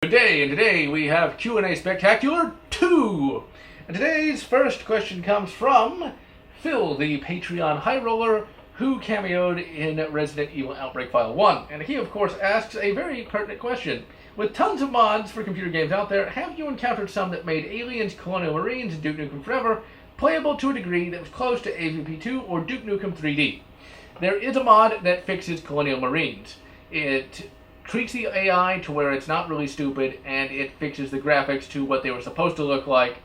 Good day, and today we have Q&A Spectacular 2. And today's first question comes from Phil, the Patreon high roller, who cameoed in Resident Evil Outbreak File 1. And he, of course, asks a very pertinent question. With tons of mods for computer games out there, have you encountered some that made Aliens, Colonial Marines, and Duke Nukem Forever playable to a degree that was close to AVP2 or Duke Nukem 3D? There is a mod that fixes Colonial Marines. It treats the AI to where it's not really stupid, and it fixes the graphics to what they were supposed to look like.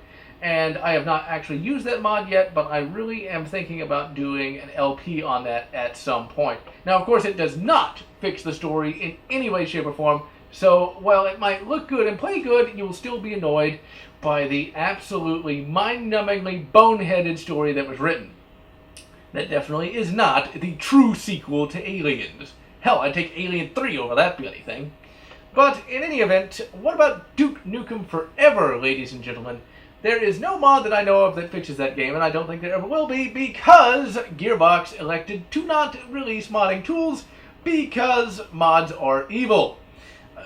And I have not actually used that mod yet, but I really am thinking about doing an LP on that at some point. Now, of course, it does not fix the story in any way, shape, or form, so while it might look good and play good, you will still be annoyed by the absolutely mind-numbingly boneheaded story that was written. That definitely is not the true sequel to Aliens. Hell, I'd take Alien 3 over that bloody thing. But in any event, what about Duke Nukem Forever, ladies and gentlemen? There is no mod that I know of that fixes that game, and I don't think there ever will be, because Gearbox elected to not release modding tools because mods are evil.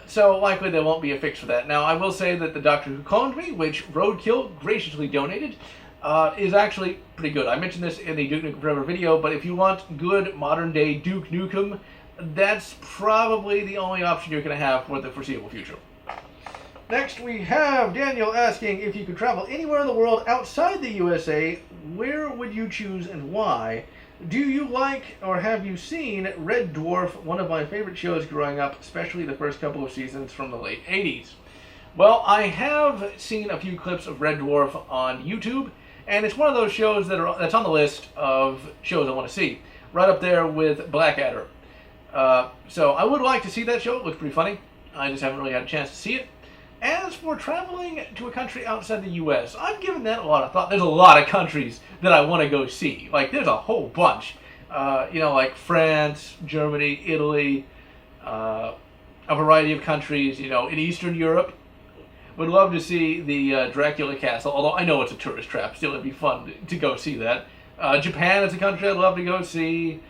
So likely there won't be a fix for that. Now, I will say that the Doctor Who Cloned Me, which Roadkill graciously donated, is actually pretty good. I mentioned this in the Duke Nukem Forever video, but if you want good modern-day Duke Nukem, that's probably the only option you're going to have for the foreseeable future. Next, we have Daniel asking, if you could travel anywhere in the world outside the USA, where would you choose and why? Do you like or have you seen Red Dwarf, one of my favorite shows growing up, especially the first couple of seasons from the late 80s? Well, I have seen a few clips of Red Dwarf on YouTube, and it's one of those shows that's on the list of shows I want to see, right up there with Blackadder. So I would like to see that show. It looks pretty funny. I just haven't really had a chance to see it. As for traveling to a country outside the U.S., I've given that a lot of thought. There's a lot of countries that I want to go see. Like, there's a whole bunch. Like France, Germany, Italy, a variety of countries, in Eastern Europe. Would love to see the Dracula Castle, although I know it's a tourist trap. Still, it'd be fun to go see that. Japan is a country I'd love to go see.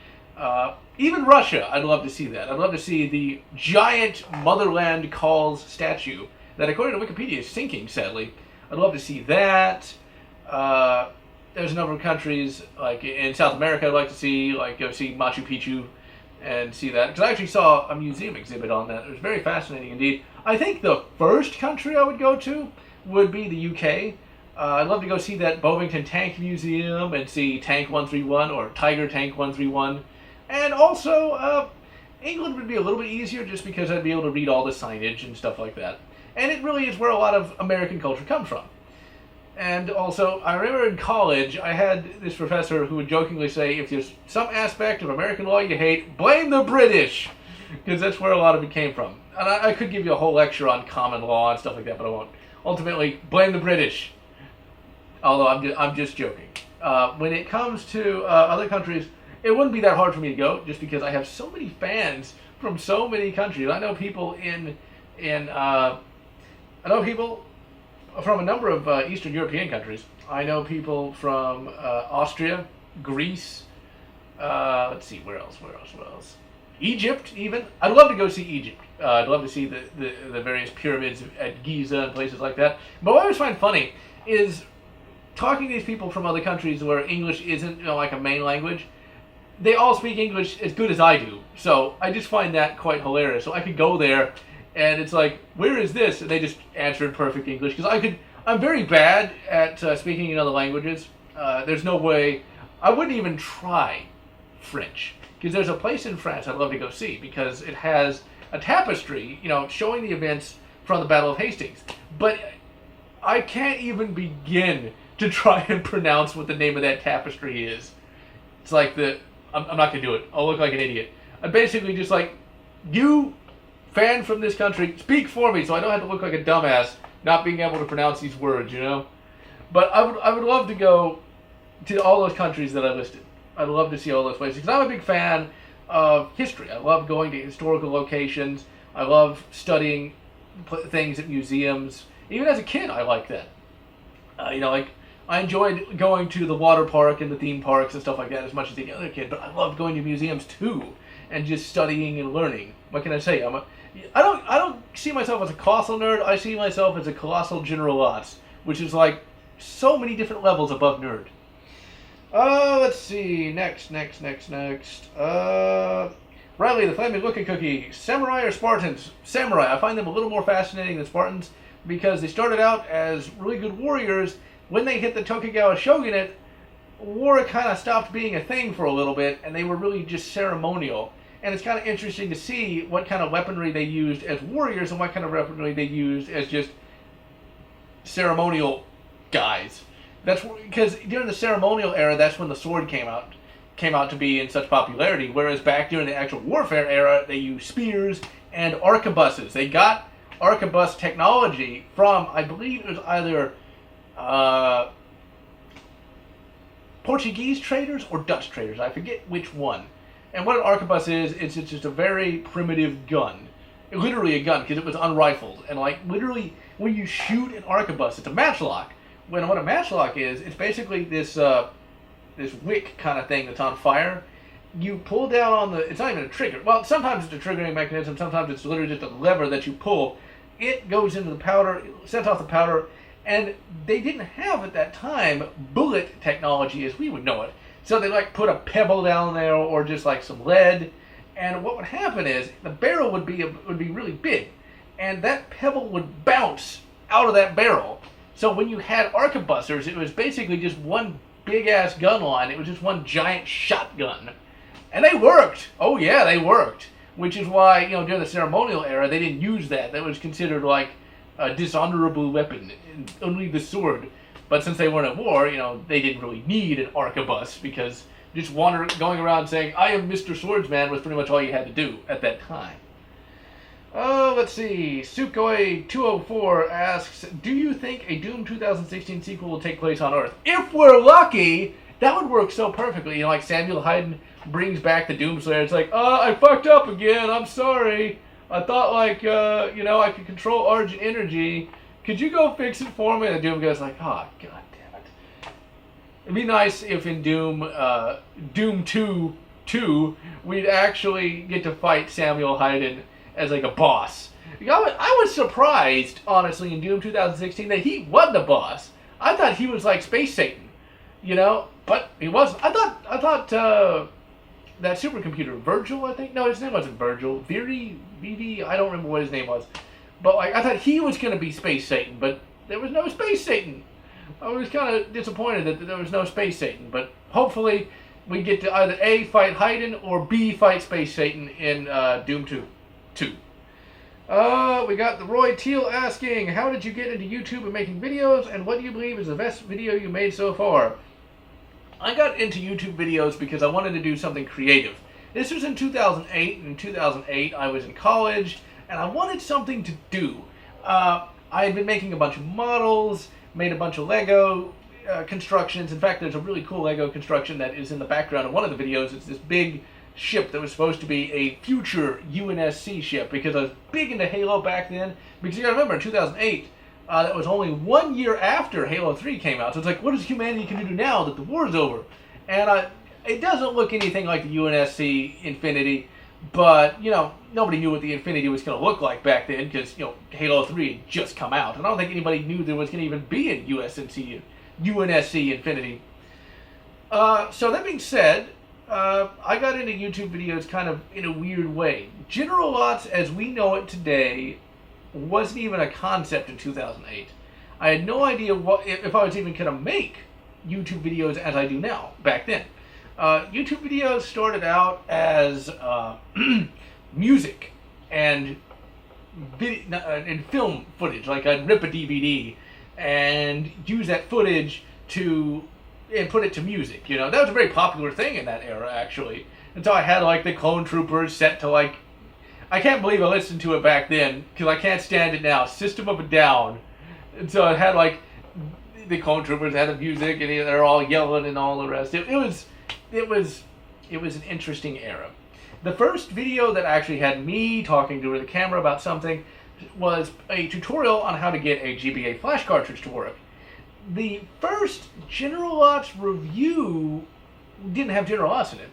Even Russia, I'd love to see that. I'd love to see the giant Motherland Calls statue that, according to Wikipedia, is sinking, sadly. I'd love to see that. There's a number of countries, like in South America, I'd like to see, go see Machu Picchu and see that. Because I actually saw a museum exhibit on that. It was very fascinating indeed. I think the first country I would go to would be the UK. I'd love to go see that Bovington Tank Museum and see Tank 131 or Tiger Tank 131. And also, England would be a little bit easier just because I'd be able to read all the signage and stuff like that. And it really is where a lot of American culture comes from. And also, I remember in college, I had this professor who would jokingly say, if there's some aspect of American law you hate, blame the British! Because that's where a lot of it came from. And I could give you a whole lecture on common law and stuff like that, but I won't. Ultimately, blame the British. Although I'm just joking. When it comes to other countries, it wouldn't be that hard for me to go, just because I have so many fans from so many countries. I know people I know people from a number of Eastern European countries. I know people from Austria, Greece. Let's see, where else? Egypt, even. I'd love to go see Egypt. I'd love to see the various pyramids at Giza and places like that. But what I always find funny is talking to these people from other countries where English isn't like a main language. They all speak English as good as I do, so I just find that quite hilarious. So I could go there, and it's like, where is this? And they just answer in perfect English, because I'm very bad at speaking in other languages. There's no way, I wouldn't even try French, because there's a place in France I'd love to go see, because it has a tapestry, showing the events from the Battle of Hastings. But I can't even begin to try and pronounce what the name of that tapestry is. It's like I'm not going to do it. I'll look like an idiot. I'm basically just like, you, fan from this country, speak for me so I don't have to look like a dumbass not being able to pronounce these words, But I would love to go to all those countries that I listed. I'd love to see all those places, because I'm a big fan of history. I love going to historical locations. I love studying things at museums. Even as a kid, I liked that. I enjoyed going to the water park and the theme parks and stuff like that as much as any other kid, but I loved going to museums too and just studying and learning. What can I say? I don't see myself as a colossal nerd. I see myself as a colossal GeneralLotz, which is like so many different levels above nerd. Let's see. Next. Riley, the Flaming Looking Cookie. Samurai or Spartans? Samurai. I find them a little more fascinating than Spartans because they started out as really good warriors. When they hit the Tokugawa shogunate, war kind of stopped being a thing for a little bit, and they were really just ceremonial. And it's kind of interesting to see what kind of weaponry they used as warriors and what kind of weaponry they used as just ceremonial guys. That's because during the ceremonial era, that's when the sword came out to be in such popularity. Whereas back during the actual warfare era, they used spears and arquebuses. They got arquebus technology from, I believe it was either Portuguese traders or Dutch traders. I forget which one. And what an arquebus is, it's just a very primitive gun. Literally a gun, because it was unrifled. And like, literally, when you shoot an arquebus, it's a matchlock. What a matchlock is, it's basically this wick kind of thing that's on fire. You pull down on it's not even a trigger. Well, sometimes it's a triggering mechanism, sometimes it's literally just a lever that you pull. It goes into the powder, it sets off the powder, and they didn't have at that time bullet technology as we would know it. So they like put a pebble down there or just like some lead, and what would happen is the barrel would be really big, and that pebble would bounce out of that barrel. So when you had arquebusers, it was basically just one big ass gun line. It was just one giant shotgun, and they worked. Oh yeah, they worked. Which is why during the ceremonial era they didn't use that. That was considered like a dishonorable weapon, only the sword. But since they weren't at war, they didn't really need an arquebus because just going around saying, I am Mr. Swordsman was pretty much all you had to do at that time. Let's see. Sukhoi204 asks, do you think a Doom 2016 sequel will take place on Earth? If we're lucky, that would work so perfectly. Like Samuel Hayden brings back the Doomslayer. It's like, I fucked up again. I'm sorry. I thought I could control Argent Energy. Could you go fix it for me? And the Doom guy's like, oh, god damn it. It'd be nice if in Doom 2, we'd actually get to fight Samuel Hayden as like a boss. I was surprised, honestly, in Doom 2016 that he wasn't a boss. I thought he was like Space Satan, but he wasn't. I thought that supercomputer, Virgil, I think? No, his name wasn't Virgil. Vivi, I don't remember what his name was. But I thought he was going to be Space Satan, but there was no Space Satan. I was kind of disappointed that there was no Space Satan, but hopefully we get to either A, fight Hayden, or B, fight Space Satan in Doom 2. We got the Roy Teal asking, how did you get into YouTube and making videos, and what do you believe is the best video you made so far? I got into YouTube videos because I wanted to do something creative. This was in 2008, and in 2008 I was in college, and I wanted something to do. I had been making a bunch of models, made a bunch of Lego constructions. In fact, there's a really cool Lego construction that is in the background of one of the videos. It's this big ship that was supposed to be a future UNSC ship, because I was big into Halo back then. Because you gotta remember, in 2008, that was only 1 year after Halo 3 came out. So it's like, what is humanity can do now that the war's over? And it doesn't look anything like the UNSC Infinity, but, nobody knew what the Infinity was going to look like back then, because, Halo 3 had just come out. And I don't think anybody knew there was going to even be a UNSC Infinity. So that being said, I got into YouTube videos kind of in a weird way. GeneralLotz, as we know it today, wasn't even a concept in 2008. I had no idea if I was even going to make YouTube videos as I do now, back then. YouTube videos started out as music and film footage. Like, I'd rip a DVD and use that footage and put it to music. That was a very popular thing in that era, actually. And so I had like the Clone Troopers set to like, I can't believe I listened to it back then because I can't stand it now. System of a Down. And so it had like the Clone Troopers had the music and they're all yelling and all the rest. It was an interesting era. The first video that actually had me talking to the camera about something was a tutorial on how to get a GBA flash cartridge to work. The first GeneralLotz review didn't have GeneralLotz in it.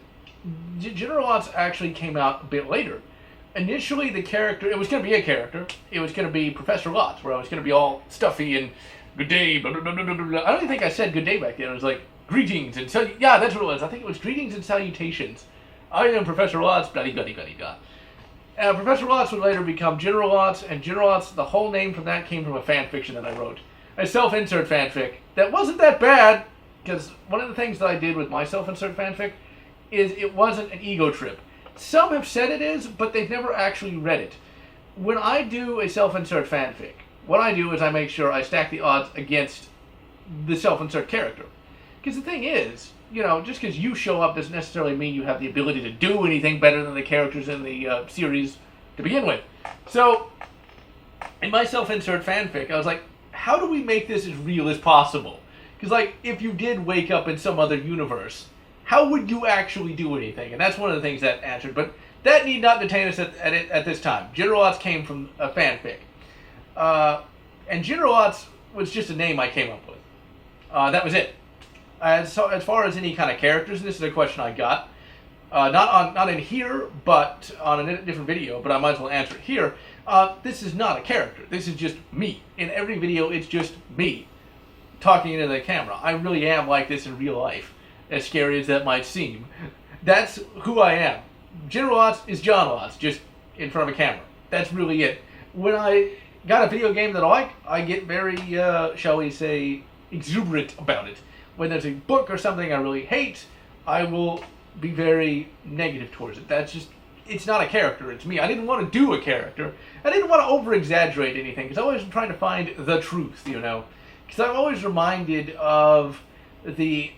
GeneralLotz actually came out a bit later. initially the character, it was going to be a character. It was going to be Professor Lotz, where I was going to be all stuffy and good day, blah, blah, blah, blah, blah, blah. I don't even think I said good day back then. It was like greetings and yeah, that's what it was. I think it was greetings and salutations. I am Professor Lotz, blah, blah, blah, blah, blah. Professor Lotz would later become GeneralLotz, and GeneralLotz, the whole name from that came from a fan fiction that I wrote. A self-insert fanfic that wasn't that bad, because one of the things that I did with my self-insert fanfic is it wasn't an ego trip. Some have said it is, but they've never actually read it. When I do a self-insert fanfic, what I do is I make sure I stack the odds against the self-insert character. Because the thing is, you know, just because you show up doesn't necessarily mean you have the ability to do anything better than the characters in the series to begin with. So, in my self-insert fanfic, I was like, how do we make this as real as possible? Because, like, if you did wake up in some other universe, how would you actually do anything? And that's one of the things that answered. But that need not detain us at this time. GeneralLotz came from a fanfic. And GeneralLotz was just a name I came up with. That was it. As far as any kind of characters, and this is a question I got, not in here, but on a different video, but I might as well answer it here. This is not a character. This is just me. In every video, it's just me talking into the camera. I really am like this in real life, as scary as that might seem. That's who I am. GeneralLotz is John Lotz, just in front of a camera. That's really it. When I got a video game that I like, I get very, shall we say, exuberant about it. When there's a book or something I really hate, I will be very negative towards it. That's just, it's not a character, it's me. I didn't want to do a character. I didn't want to over-exaggerate anything, because I always am trying to find the truth, you know. Because I'm always reminded of the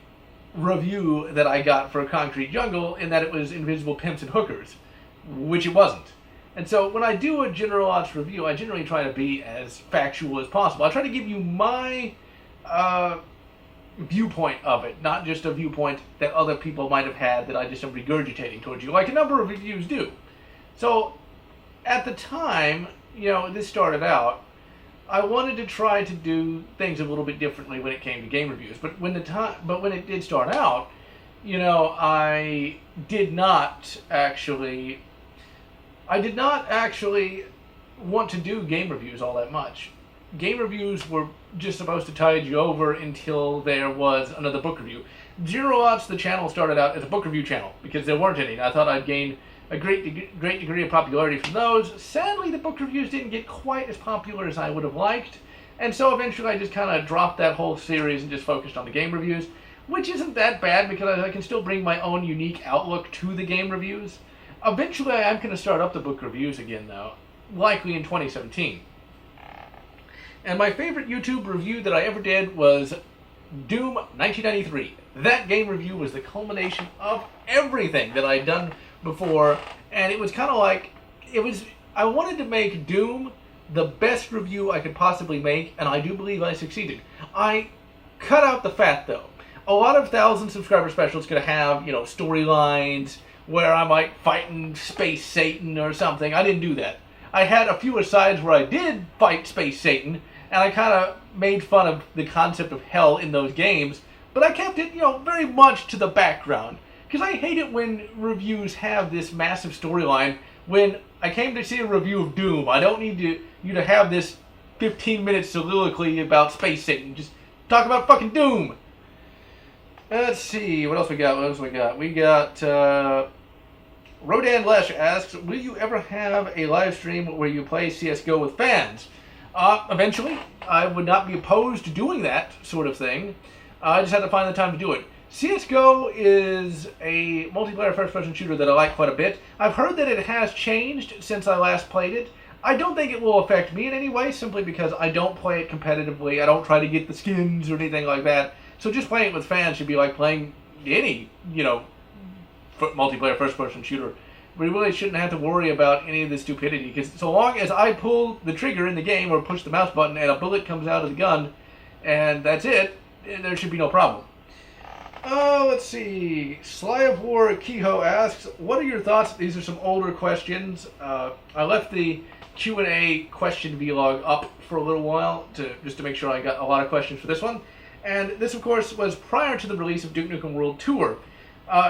review that I got for Concrete Jungle, in that it was Invisible Pimps and Hookers, which it wasn't. And so when I do a GeneralLotz review, I generally try to be as factual as possible. I try to give you my viewpoint of it, not just a viewpoint that other people might have had that I just am regurgitating towards you, like a number of reviews do. So at the time, you know, this started out, I wanted to try to do things a little bit differently when it came to game reviews. But when it did start out, you know, I did not actually want to do game reviews all that much. Game reviews were just supposed to tide you over until there was another book review. GeneralLotz, the channel, started out as a book review channel because there weren't any. And I thought I'd gain a great degree of popularity from those. Sadly, the book reviews didn't get quite as popular as I would have liked, and so eventually I just kind of dropped that whole series and just focused on the game reviews, which isn't that bad because I can still bring my own unique outlook to the game reviews. Eventually, I am going to start up the book reviews again, though, likely in 2017. And my favorite YouTube review that I ever did was Doom 1993. That game review was the culmination of everything that I'd done before, and it was kind of like, I wanted to make Doom the best review I could possibly make, and I do believe I succeeded. I cut out the fat, though. A lot of 1,000 subscriber specials could have, you know, storylines where I'm like fighting Space Satan or something. I didn't do that. I had a few asides where I did fight Space Satan, and I kind of made fun of the concept of hell in those games, but I kept it, you know, very much to the background. Because I hate it when reviews have this massive storyline. When I came to see a review of Doom, I don't need you to have this 15-minute soliloquy about Space Satan. Just talk about fucking Doom. Let's see, what else we got? We got, Rodan Lesh asks, will you ever have a live stream where you play CSGO with fans? Eventually. I would not be opposed to doing that sort of thing. I just had to find the time to do it. CSGO is a multiplayer first-person shooter that I like quite a bit. I've heard that it has changed since I last played it. I don't think it will affect me in any way, simply because I don't play it competitively. I don't try to get the skins or anything like that. So just playing it with fans should be like playing any, you know, multiplayer first-person shooter. We really shouldn't have to worry about any of the stupidity, because so long as I pull the trigger in the game or push the mouse button and a bullet comes out of the gun, and that's it, there should be no problem. Let's see. Sly of War Kehoe asks, what are your thoughts? These are some older questions. I left the Q&A question vlog up for a little while just to make sure I got a lot of questions for this one. And this, of course, was prior to the release of Duke Nukem World Tour.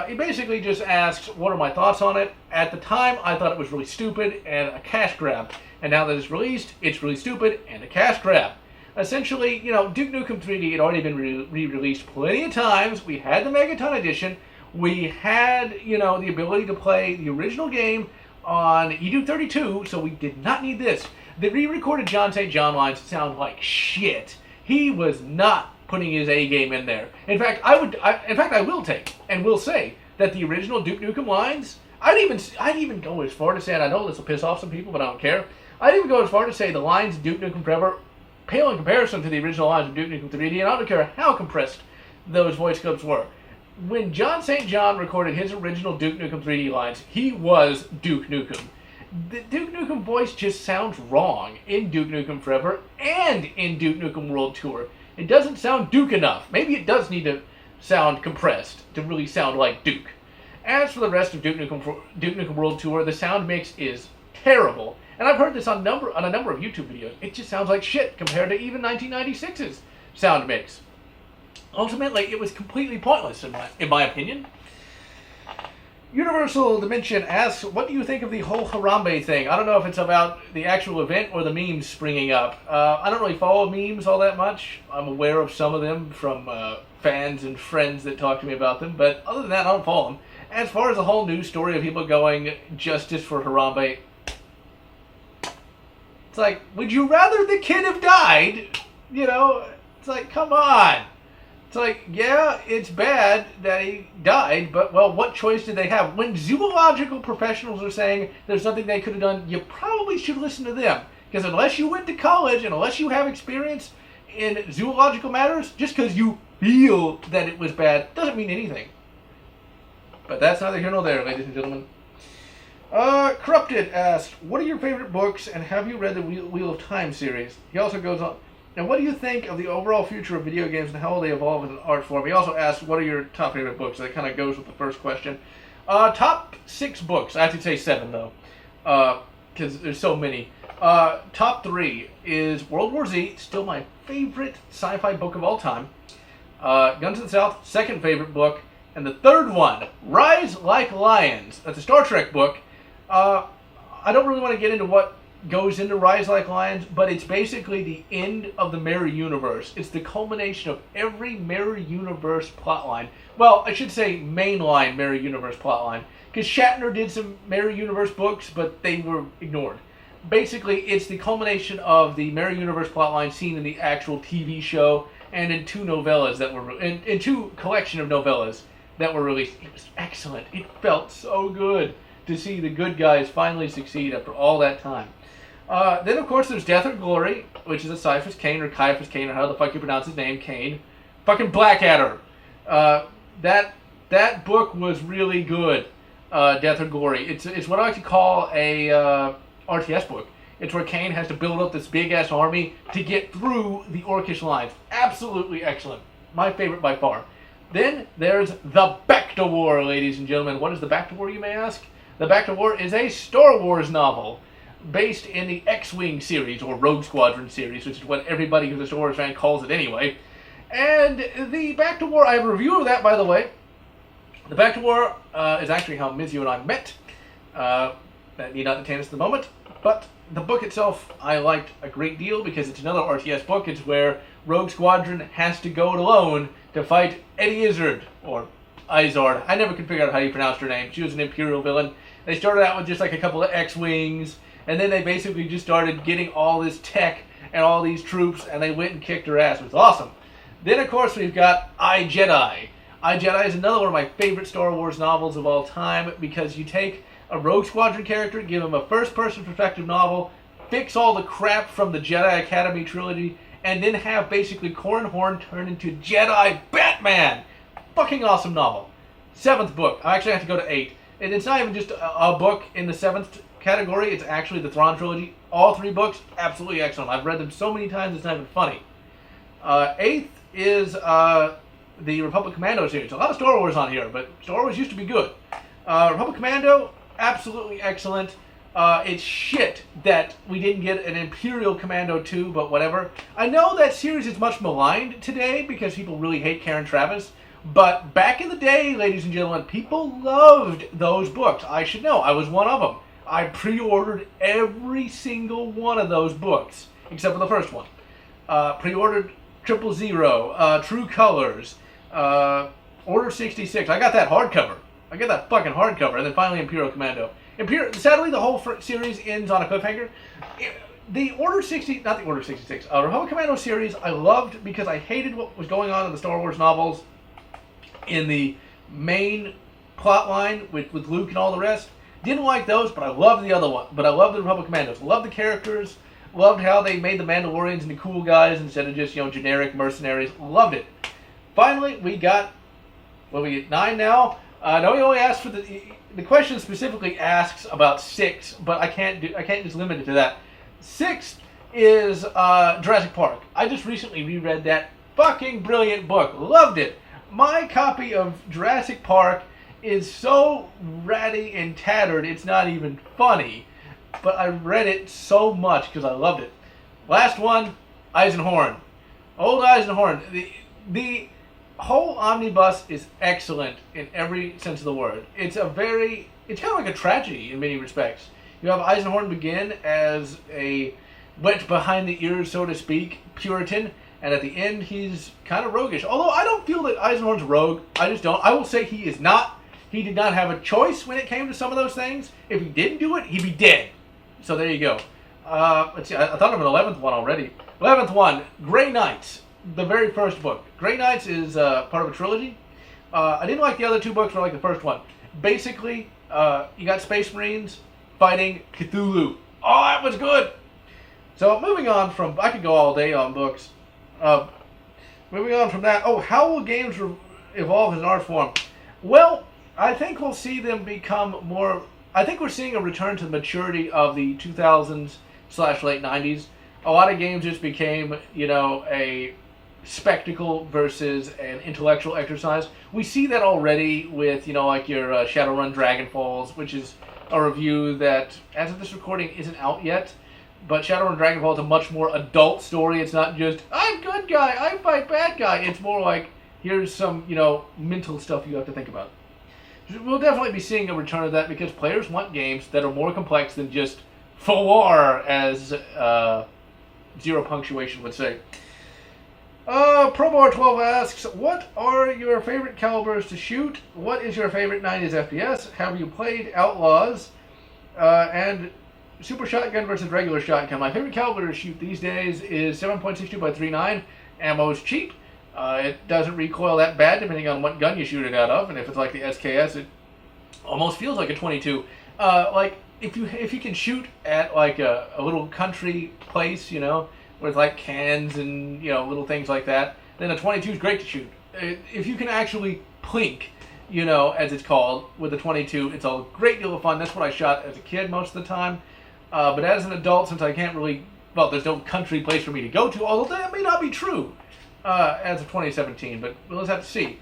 He basically just asks, what are my thoughts on it? At the time, I thought it was really stupid and a cash grab. And now that it's released, it's really stupid and a cash grab. Essentially, you know, Duke Nukem 3D had already been re-released plenty of times. We had the Megaton Edition. We had, you know, the ability to play the original game on Edu 32, so we did not need this. The re-recorded John St. John lines sound like shit. He was not putting his A game in there. In fact, I will take and will say that the original Duke Nukem lines, I'd even go as far to say, and I know this will piss off some people, but I don't care. I'd even go as far to say the lines of Duke Nukem Forever pale in comparison to the original lines of Duke Nukem 3D, and I don't care how compressed those voice clips were. When John St. John recorded his original Duke Nukem 3D lines, he was Duke Nukem. The Duke Nukem voice just sounds wrong in Duke Nukem Forever and in Duke Nukem World Tour. It doesn't sound Duke enough. Maybe it does need to sound compressed to really sound like Duke. As for the rest of Duke Nukem World Tour, the sound mix is terrible. And I've heard this on a number of YouTube videos. It just sounds like shit compared to even 1996's sound mix. Ultimately, it was completely pointless in my opinion. Universal Dimension asks, what do you think of the whole Harambe thing? I don't know if it's about the actual event or the memes springing up. I don't really follow memes all that much. I'm aware of some of them from fans and friends that talk to me about them, but other than that, I don't follow them. As far as the whole news story of people going, justice for Harambe, it's like, would you rather the kid have died? You know, it's like, come on. It's like, yeah, it's bad that he died, but, well, what choice did they have? When zoological professionals are saying there's something they could have done, you probably should listen to them. Because unless you went to college and unless you have experience in zoological matters, just because you feel that it was bad doesn't mean anything. But that's neither here nor there, ladies and gentlemen. Corrupted asked, what are your favorite books, and have you read the Wheel of Time series? He also goes on, and what do you think of the overall future of video games and how will they evolve as an art form? He also asked, what are your top favorite books? That kind of goes with the first question. Top 6 books. I have to say 7, though, because there's so many. Top 3 is World War Z, still my favorite sci-fi book of all time. Guns of the South, second favorite book. And the third one, Rise Like Lions. That's a Star Trek book. I don't really want to get into what goes into Rise Like Lions, but it's basically the end of the Mirror Universe. It's the culmination of every Mirror Universe plotline. Well, I should say mainline Mirror Universe plotline, because Shatner did some Mirror Universe books, but they were ignored. Basically, it's the culmination of the Mirror Universe plotline seen in the actual TV show and in 2 novellas that were in 2 collection of novellas that were released. It was excellent. It felt so good to see the good guys finally succeed after all that time. Then, of course, there's Death or Glory, which is a Cyphus Cain, or Caiaphas Cain, or how the fuck you pronounce his name, Cain. Fucking Blackadder. That book was really good, Death or Glory. It's what I like to call a RTS book. It's where Cain has to build up this big-ass army to get through the Orcish lines. Absolutely excellent. My favorite by far. Then there's The Back to War, ladies and gentlemen. What is The Back to War, you may ask? The Back to War is a Star Wars novel based in the X-Wing series, or Rogue Squadron series, which is what everybody who's a Star Wars fan calls it anyway. And The Back to War, I have a review of that, by the way. The Back to War is actually how Mizio and I met. That need not detain us at the moment. But the book itself I liked a great deal because it's another RTS book. It's where Rogue Squadron has to go it alone to fight Eddie Izzard, or Izard. I never could figure out how you pronounced her name. She was an Imperial villain. They started out with just like a couple of X-Wings, and then they basically just started getting all this tech and all these troops, and they went and kicked her ass. It was awesome. Then, of course, we've got I, Jedi. I, Jedi is another one of my favorite Star Wars novels of all time because you take a Rogue Squadron character, give him a first-person perspective novel, fix all the crap from the Jedi Academy trilogy, and then have basically Corran Horn turn into Jedi Batman. Fucking awesome novel. 7th book. I actually have to go to 8. And it's not even just a book in the 7th category. It's actually the Thrawn trilogy. All 3 books, absolutely excellent. I've read them so many times it's not even funny. 8th is the Republic Commando series. A lot of Star Wars on here, but Star Wars used to be good. Republic Commando, absolutely excellent. It's shit that we didn't get an Imperial Commando 2, but whatever. I know that series is much maligned today because people really hate Karen Travis. But back in the day, ladies and gentlemen, people loved those books. I should know. I was one of them. I pre-ordered every single one of those books, except for the first one. Pre-ordered 000, True Colors, Order 66. I got that hardcover. I got that fucking hardcover. And then finally Imperial Commando. Sadly, the whole series ends on a cliffhanger. The Order 60, not the Order 66, Republic Commando series I loved because I hated what was going on in the Star Wars novels in the main plot line with Luke and all the rest. Didn't like those, but I loved the other one. But I loved the Republic Commandos. Loved the characters. Loved how they made the Mandalorians into cool guys instead of just, generic mercenaries. Loved it. Finally, we got, 9 now? No, we only asked for the question specifically asks about 6, but I can't just limit it to that. 6 is Jurassic Park. I just recently reread that fucking brilliant book. Loved it. My copy of Jurassic Park is so ratty and tattered, it's not even funny. But I read it so much because I loved it. Last one, Eisenhorn. Old Eisenhorn. The whole omnibus is excellent in every sense of the word. It's kind of like a tragedy in many respects. You have Eisenhorn begin as a wet behind the ears, so to speak, Puritan, and at the end he's kind of roguish. Although I don't feel that Eisenhorn's rogue. I just don't. I will say he is not. He did not have a choice when it came to some of those things. If he didn't do it, he'd be dead. So there you go. Let's see. I thought of an 11th one already. 11th one, Grey Knights, the very first book. Grey Knights is part of a trilogy. I didn't like the other 2 books, but I like the first one. Basically, you got Space Marines fighting Cthulhu. Oh, that was good. So moving on from, I could go all day on books. Moving on from that, how will games evolve as an art form? Well, I think we'll see them become more, I think we're seeing a return to the maturity of the 2000s/late 90s. A lot of games just became, a spectacle versus an intellectual exercise. We see that already with, like your Shadowrun Dragonfalls, which is a review that, as of this recording, isn't out yet. But Shadowrun Dragonfall is a much more adult story. It's not just, I'm good guy, I fight bad guy. It's more like, here's some, mental stuff you have to think about. We'll definitely be seeing a return of that because players want games that are more complex than just for war, as Zero Punctuation would say. ProBar12 asks, what are your favorite calibers to shoot? What is your favorite 90s FPS? Have you played Outlaws? And Super Shotgun versus regular shotgun. My favorite caliber to shoot these days is 7.62 by 3.9. Ammo's cheap. It doesn't recoil that bad depending on what gun you shoot it out of, and if it's like the SKS, it almost feels like a 22. Like if you can shoot at like a little country place, with like cans and little things like that, then a 22 is great to shoot. If you can actually plink, as it's called, with a 22, it's a great deal of fun. That's what I shot as a kid most of the time. But as an adult, since I can't really, there's no country place for me to go to, although that may not be true as of 2017, but we'll just have to see.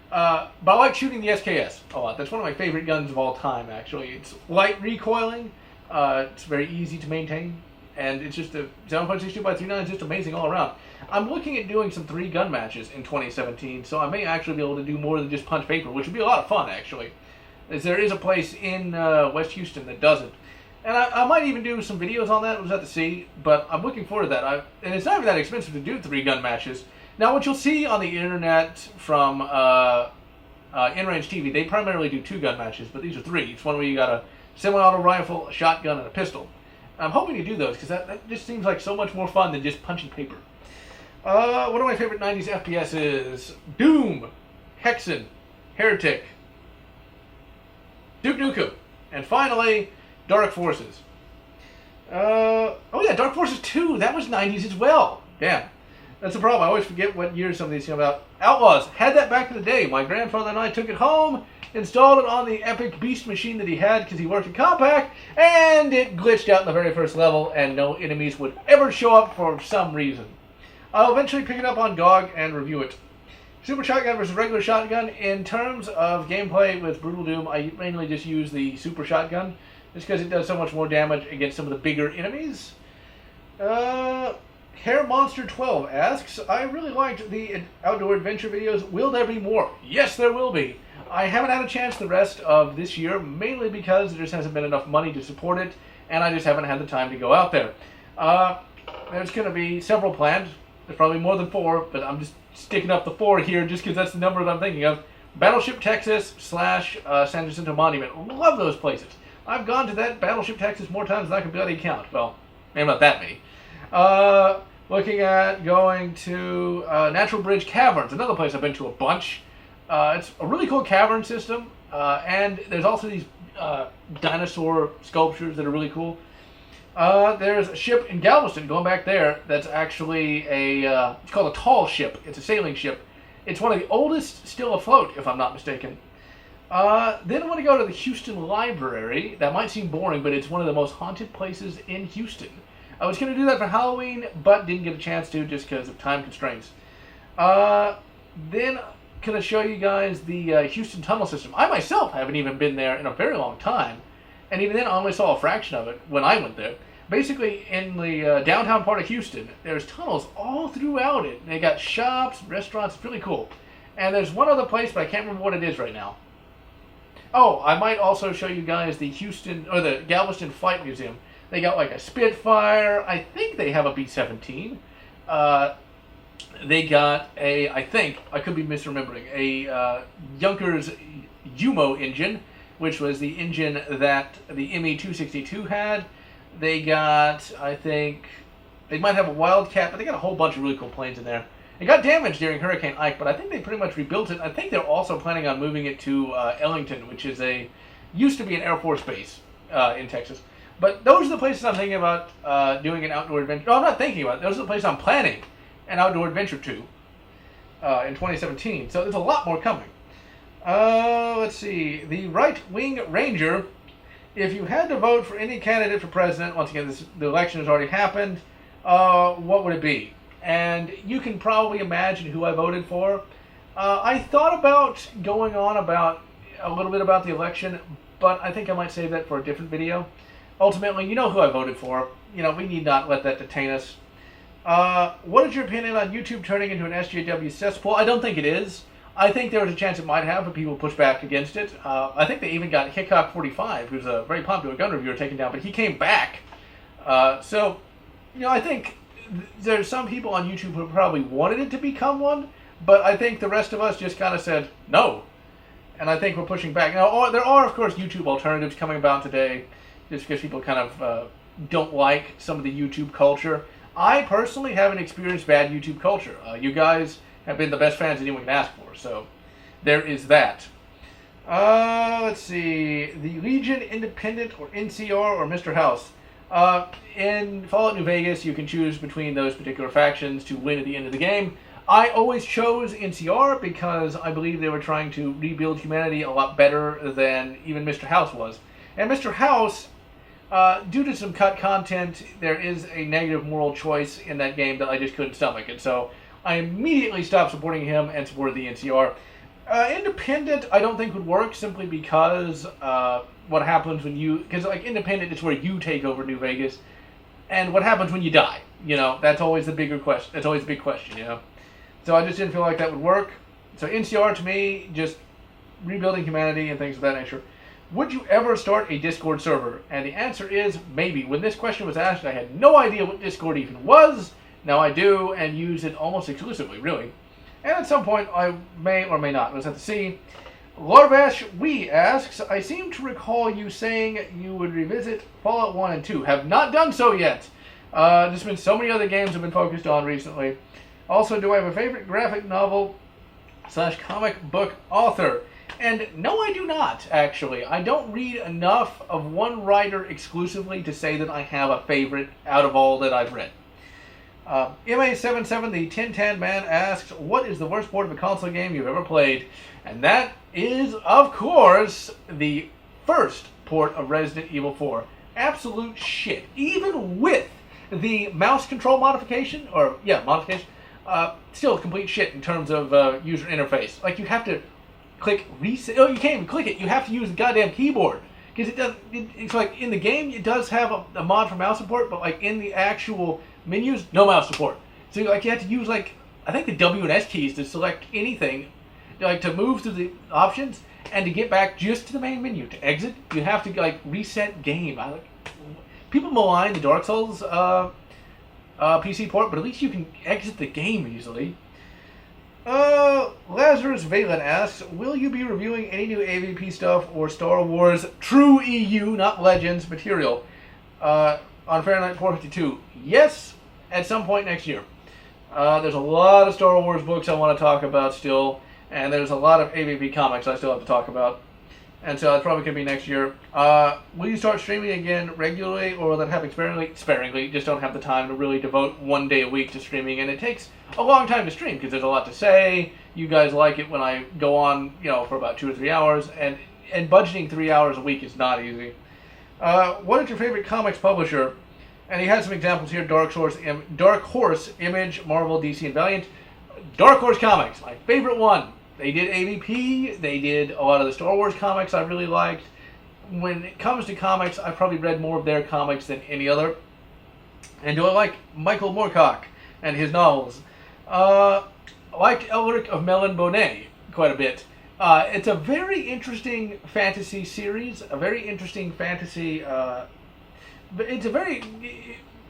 But I like shooting the SKS a lot. That's one of my favorite guns of all time, actually. It's light recoiling, it's very easy to maintain, and it's just a 7.62 by 3.9 is just amazing all around. I'm looking at doing some 3-gun matches in 2017, so I may actually be able to do more than just punch paper, which would be a lot of fun, actually. As there is a place in West Houston that does it. And I might even do some videos on that, we'll just have to see, but I'm looking forward to that. And it's not even that expensive to do 3-gun matches. Now, what you'll see on the internet from In-Range TV, they primarily do 2-gun matches, but these are 3. It's one where you got a semi-auto rifle, a shotgun, and a pistol. I'm hoping to do those, because that just seems like so much more fun than just punching paper. One of my favorite 90s FPS is Doom, Hexen, Heretic, Duke Nukem, and finally, Dark Forces. Dark Forces 2, that was 90s as well. Damn. That's the problem. I always forget what year some of these came out. Outlaws. Had that back in the day. My grandfather and I took it home, installed it on the Epic Beast machine that he had because he worked at Compaq, and it glitched out in the very first level, and no enemies would ever show up for some reason. I'll eventually pick it up on GOG and review it. Super Shotgun versus regular shotgun. In terms of gameplay with Brutal Doom, I mainly just use the Super Shotgun, just because it does so much more damage against some of the bigger enemies. HairMonster12 asks, I really liked the outdoor adventure videos. Will there be more? Yes, there will be. I haven't had a chance the rest of this year, mainly because there just hasn't been enough money to support it, and I just haven't had the time to go out there. There's going to be several planned. There's probably more than 4, but I'm just sticking up the 4 here just because that's the number that I'm thinking of. Battleship Texas / San Jacinto Monument. Love those places. I've gone to that Battleship Texas more times than I can bloody count. Well, maybe not that many. Looking at going to Natural Bridge Caverns, another place I've been to a bunch. It's a really cool cavern system, and there's also these dinosaur sculptures that are really cool. There's a ship in Galveston, going back there, that's actually it's called a tall ship. It's a sailing ship. It's one of the oldest still afloat, if I'm not mistaken. Then I want to go to the Houston Library. That might seem boring, but it's one of the most haunted places in Houston. I was going to do that for Halloween, but didn't get a chance to just because of time constraints. Then going to show you guys the Houston tunnel system. I myself haven't even been there in a very long time, and even then I only saw a fraction of it when I went there. Basically, in the downtown part of Houston, there's tunnels all throughout it. They got shops, restaurants. It's really cool. And there's one other place, but I can't remember what it is right now. Oh, I might also show you guys the the Galveston Flight Museum. They got like a Spitfire. I think they have a B-17. They got I think, I could be misremembering, a Junkers Umo engine, which was the engine that the ME-262 had. They got, I think, they might have a Wildcat, but they got a whole bunch of really cool planes in there. It got damaged during Hurricane Ike, but I think they pretty much rebuilt it. I think they're also planning on moving it to Ellington, which is used to be an Air Force base in Texas. But those are the places I'm thinking about doing an outdoor adventure. No, I'm not thinking about it. Those are the places I'm planning an outdoor adventure to in 2017. So there's a lot more coming. Let's see. The Right Wing Ranger. If you had to vote for any candidate for president, once again, the election has already happened, what would it be? And you can probably imagine who I voted for. I thought about going on about a little bit about the election, but I think I might save that for a different video. Ultimately, you know who I voted for. You know, we need not let that detain us. What is your opinion on YouTube turning into an SJW cesspool? I don't think it is. I think there was a chance it might have, but people push back against it. I think they even got Hickok45, who's a very popular gun reviewer, taken down, but he came back. So, you know, I think there's some people on YouTube who probably wanted it to become one, but I think the rest of us just kind of said no. And I think we're pushing back. Now, there are, of course, YouTube alternatives coming about today, just because people kind of don't like some of the YouTube culture. I personally haven't experienced bad YouTube culture. You guys have been the best fans anyone can ask for, so there is that. Let's see. The Legion, Independent, or NCR, or Mr. House. In Fallout New Vegas, you can choose between those particular factions to win at the end of the game. I always chose NCR because I believe they were trying to rebuild humanity a lot better than even Mr. House was. And Mr. House, due to some cut content, there is a negative moral choice in that game that I just couldn't stomach. And so I immediately stopped supporting him and supported the NCR. Independent, I don't think would work simply because what happens when you... Because, like, Independent is where you take over New Vegas. And what happens when you die? You know, that's always the bigger question. That's always the big question, you know. So I just didn't feel like that would work. So NCR, to me, just rebuilding humanity and things of that nature. Would you ever start a Discord server? And the answer is maybe. When this question was asked, I had no idea what Discord even was. Now I do, and use it almost exclusively, really. And at some point, I may or may not. We'll have to see. Larvash We asks, I seem to recall you saying you would revisit Fallout 1 and 2. Have not done so yet. There's been so many other games I've been focused on recently. Also, do I have a favorite graphic novel / comic book author? And no, I do not, actually. I don't read enough of one writer exclusively to say that I have a favorite out of all that I've read. MA77, the 1010 man, asks, what is the worst port of a console game you've ever played? And that is, of course, the first port of Resident Evil 4. Absolute shit. Even with the mouse control modification, still complete shit in terms of user interface. Like, you have to click reset. Oh, you can't even click it. You have to use the goddamn keyboard. Because it's like, in the game, it does have a mod for mouse support, but like in the actual menus, no mouse support. So like you have to use like I think the W and S keys to select anything, like to move through the options and to get back just to the main menu. To exit, you have to like reset game. People malign the Dark Souls PC port, but at least you can exit the game easily. Lazarus Valen asks, will you be reviewing any new AVP stuff or Star Wars True EU, not Legends, material on Fahrenheit 452? Yes, at some point next year. There's a lot of Star Wars books I want to talk about still, and there's a lot of AVP comics I still have to talk about. And so it's probably going to be next year. Will you start streaming again regularly, or will that happen sparingly? Sparingly. Just don't have the time to really devote 1 day a week to streaming, and it takes a long time to stream because there's a lot to say. You guys like it when I go on, for about 2 or 3 hours, and budgeting 3 hours a week is not easy. What is your favorite comics publisher? And he has some examples here: Dark Horse, Image, Marvel, DC, and Valiant. Dark Horse Comics, my favorite one. They did AVP, they did a lot of the Star Wars comics I really liked. When it comes to comics, I've probably read more of their comics than any other. And do I like Michael Moorcock and his novels? I liked Elric of Melon Bonnet quite a bit. It's a very interesting fantasy series, a very interesting fantasy... it's a very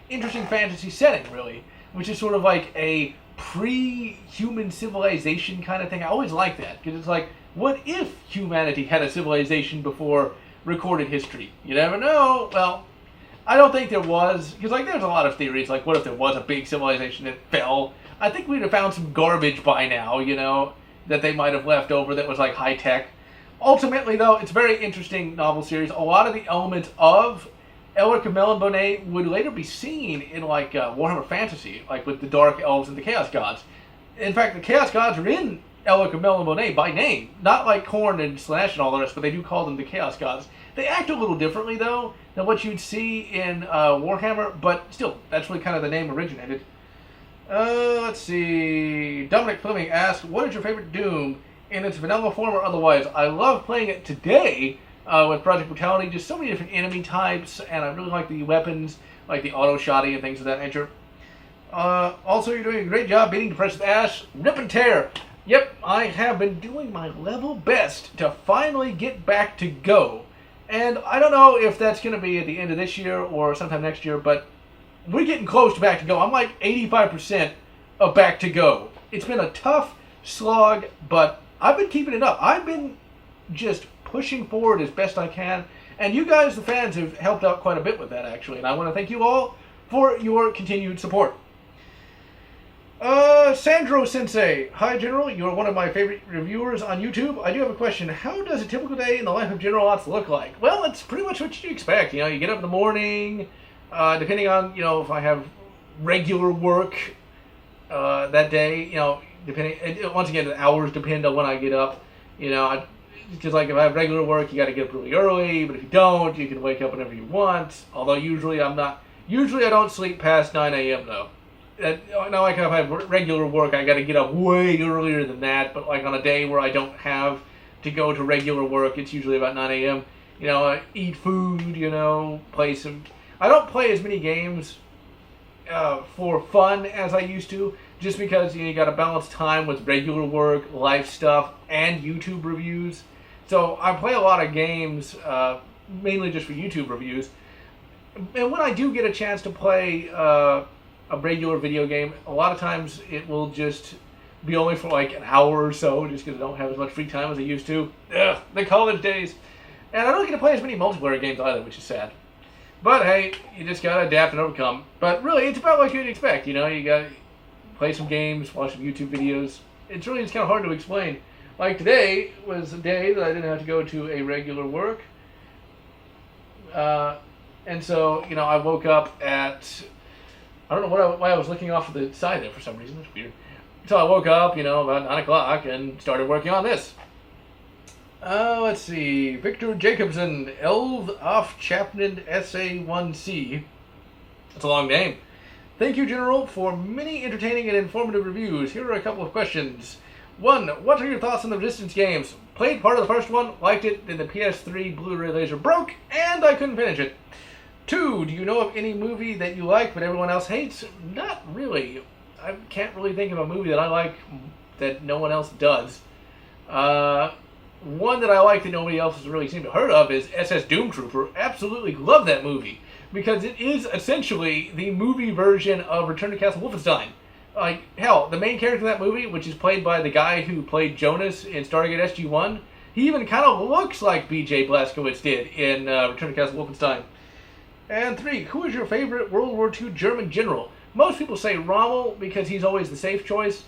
interesting fantasy setting, really, which is sort of like a pre-human civilization kind of thing. I always like that, because it's like, what if humanity had a civilization before recorded history? You never know. Well, I don't think there was, because like there's a lot of theories, like what if there was a big civilization that fell? I think we'd have found some garbage by now, that they might have left over that was like high-tech. Ultimately, though, it's a very interesting novel series. A lot of the elements of Elric of Melon Bonnet would later be seen in like Warhammer Fantasy, like with the Dark Elves and the Chaos Gods. In fact, the Chaos Gods are in Elric of Melon Bonnet by name, not like Khorne and Slanesh and all the rest, but they do call them the Chaos Gods. They act a little differently though than what you'd see in Warhammer, but still, that's really kind of the name originated. Let's see. Dominic Fleming asked, "What is your favorite Doom in its vanilla form or otherwise?" I love playing it today. With Project Brutality, just so many different enemy types, and I really like the weapons, like the auto-shotty and things of that nature. Also, you're doing a great job beating Depressive Ash. Rip and tear. Yep, I have been doing my level best to finally get back to go. And I don't know if that's going to be at the end of this year or sometime next year, but we're getting close to back to go. I'm like 85% of back to go. It's been a tough slog, but I've been keeping it up. I've been just pushing forward as best I can, and you guys, the fans, have helped out quite a bit with that, actually, and I want to thank you all for your continued support. Sandro Sensei, hi General, you're one of my favorite reviewers on YouTube. I do have a question. How does a typical day in the life of GeneralLotz look like? Well, it's pretty much what you expect. You get up in the morning, depending on, if I have regular work that day, depending, once again, the hours depend on when I get up, because like if I have regular work, you got to get up really early. But if you don't, you can wake up whenever you want. Although usually I don't sleep past 9 a.m. though. Not like if I have regular work, I got to get up way earlier than that. But like on a day where I don't have to go to regular work, it's usually about 9 a.m. I eat food. Play some. I don't play as many games for fun as I used to, just because you got to balance time with regular work, life stuff, and YouTube reviews. So I play a lot of games, mainly just for YouTube reviews. And when I do get a chance to play a regular video game, a lot of times it will just be only for like an hour or so, just because I don't have as much free time as I used to. Ugh, the college days. And I don't get to play as many multiplayer games either, which is sad. But hey, you just gotta adapt and overcome. But really, it's about what you'd expect. You gotta play some games, watch some YouTube videos. It's really just kind of hard to explain. Like today was a day that I didn't have to go to a regular work. And so, I woke up at, I don't know why I was looking off to the side there for some reason. It's weird. So I woke up, about 9 o'clock and started working on this. Let's see. Victor Jacobson, Elv off Chapman SA1C. That's a long name. Thank you, General, for many entertaining and informative reviews. Here are a couple of questions. 1. What are your thoughts on the Resistance games? Played part of the first one, liked it, then the PS3 Blu-ray laser broke, and I couldn't finish it. 2, do you know of any movie that you like but everyone else hates? Not really. I can't really think of a movie that I like that no one else does. One that I like that nobody else has really seemed to heard of is SS Doom Trooper. Absolutely love that movie because it is essentially the movie version of Return to Castle Wolfenstein. Like, hell, the main character in that movie, which is played by the guy who played Jonas in Stargate SG-1, he even kind of looks like B.J. Blazkowicz did in Return to Castle Wolfenstein. And 3, who is your favorite World War II German general? Most people say Rommel because he's always the safe choice.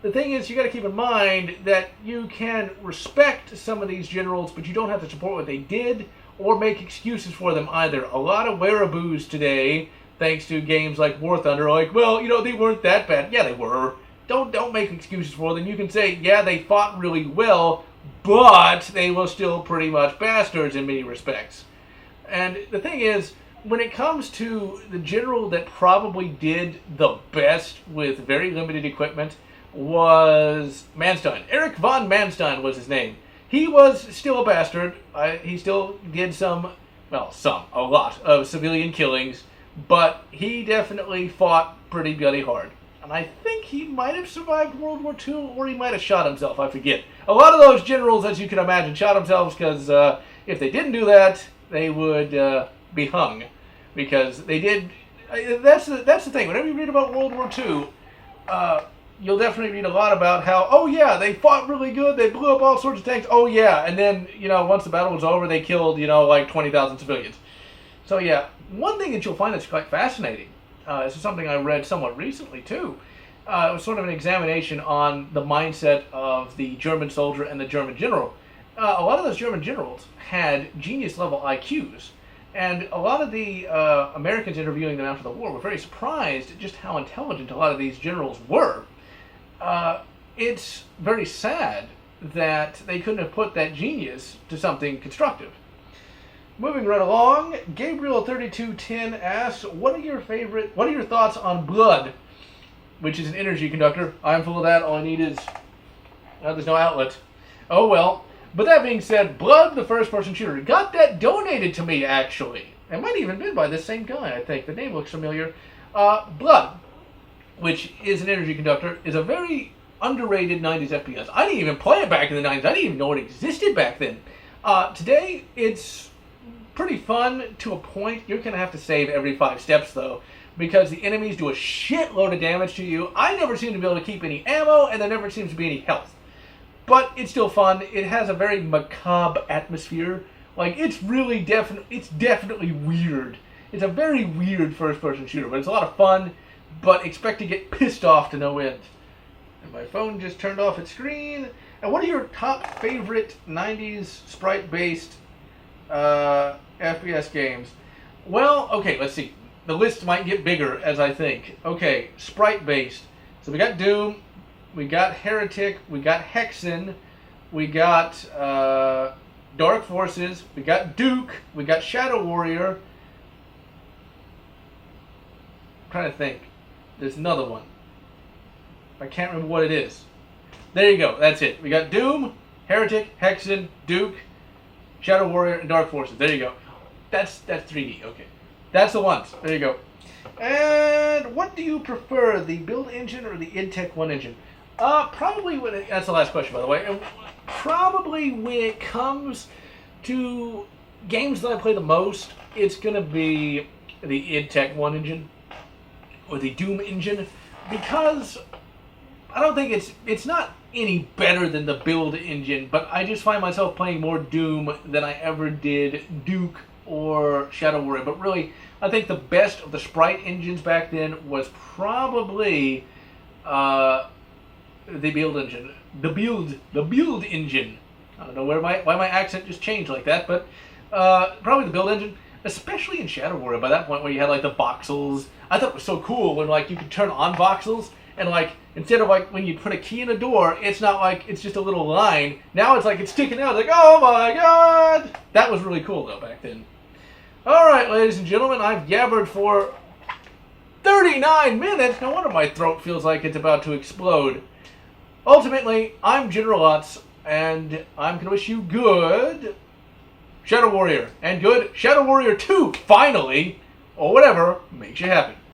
The thing is, you got to keep in mind that you can respect some of these generals, but you don't have to support what they did or make excuses for them either. A lot of wearaboos today, thanks to games like War Thunder, are like, well, you know, they weren't that bad. Yeah, they were. Don't make excuses for them. You can say, yeah, they fought really well, but they were still pretty much bastards in many respects. And the thing is, when it comes to the general that probably did the best with very limited equipment was Manstein. Erich von Manstein was his name. He was still a bastard. He still did a lot of civilian killings, but he definitely fought pretty bloody hard. And I think he might have survived World War II, or he might have shot himself, I forget. A lot of those generals, as you can imagine, shot themselves because if they didn't do that, they would be hung. Because they did. That's the thing. Whenever you read about World War II, you'll definitely read a lot about how, oh yeah, they fought really good. They blew up all sorts of tanks. Oh yeah, and then once the battle was over, they killed like 20,000 civilians. So yeah, one thing that you'll find that's quite fascinating. This is something I read somewhat recently too. It was sort of an examination on the mindset of the German soldier and the German general. A lot of those German generals had genius level IQs. And a lot of the Americans interviewing them after the war were very surprised at just how intelligent a lot of these generals were. It's very sad that they couldn't have put that genius to something constructive. Moving right along, Gabriel3210 asks, what are your thoughts on blood, which is an energy conductor? I'm full of that. All I need is, there's no outlet. Oh well. But that being said, Blood, the first-person shooter, got that donated to me, actually. It might have even been by this same guy, I think. The name looks familiar. Blood, which is an energy conductor, is a very underrated 90s FPS. I didn't even play it back in the 90s. I didn't even know it existed back then. Today, it's pretty fun to a point. You're going to have to save every 5 steps, though, because the enemies do a shitload of damage to you. I never seem to be able to keep any ammo, and there never seems to be any health. But it's still fun. It has a very macabre atmosphere. Like, it's definitely weird. It's a very weird first-person shooter, but it's a lot of fun, but expect to get pissed off to no end. And my phone just turned off its screen. And what are your top favorite 90s sprite-based FPS games? Well, okay, let's see. The list might get bigger as I think. Okay, sprite-based. So we got Doom. We got Heretic, we got Hexen, we got Dark Forces, we got Duke, we got Shadow Warrior. I'm trying to think. There's another one. I can't remember what it is. There you go, that's it. We got Doom, Heretic, Hexen, Duke, Shadow Warrior, and Dark Forces. There you go. That's 3D, okay. That's the ones. There you go. And what do you prefer, the build engine or the IdTech 1 engine? Probably that's the last question, by the way. Probably when it comes to games that I play the most, it's going to be the IdTech 1 engine or the Doom engine, because I don't think it's not any better than the build engine, but I just find myself playing more Doom than I ever did Duke or Shadow Warrior. But really, I think the best of the sprite engines back then was probably the build engine. The build engine. I don't know why my accent just changed like that, but probably the build engine, especially in Shadow Warrior. By that point, where you had like the voxels, I thought it was so cool when like you could turn on voxels, and like instead of like when you put a key in a door, it's not like it's just a little line. Now it's like it's sticking out. It's like, oh my god, that was really cool though back then. All right, ladies and gentlemen, I've yabbered for 39 minutes. No wonder my throat feels like it's about to explode. Ultimately, I'm GeneralLotz, and I'm going to wish you good Shadow Warrior, and good Shadow Warrior 2, finally. or whatever makes you happy.